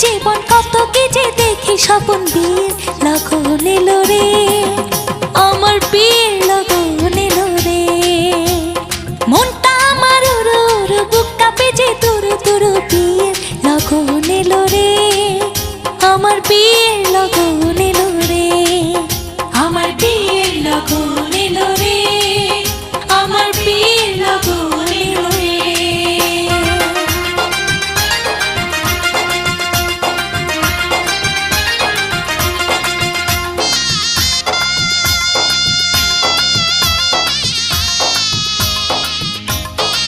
জীবন কত কি যে দেখি স্বপন বীর লগন এলো রে, আমার বীর লগন এলো রে। মনটা আমার উড়ু উড়ু বুক কাঁপে যে তুরু তুরু বীর লগন এলো রে, আমার বীর লগন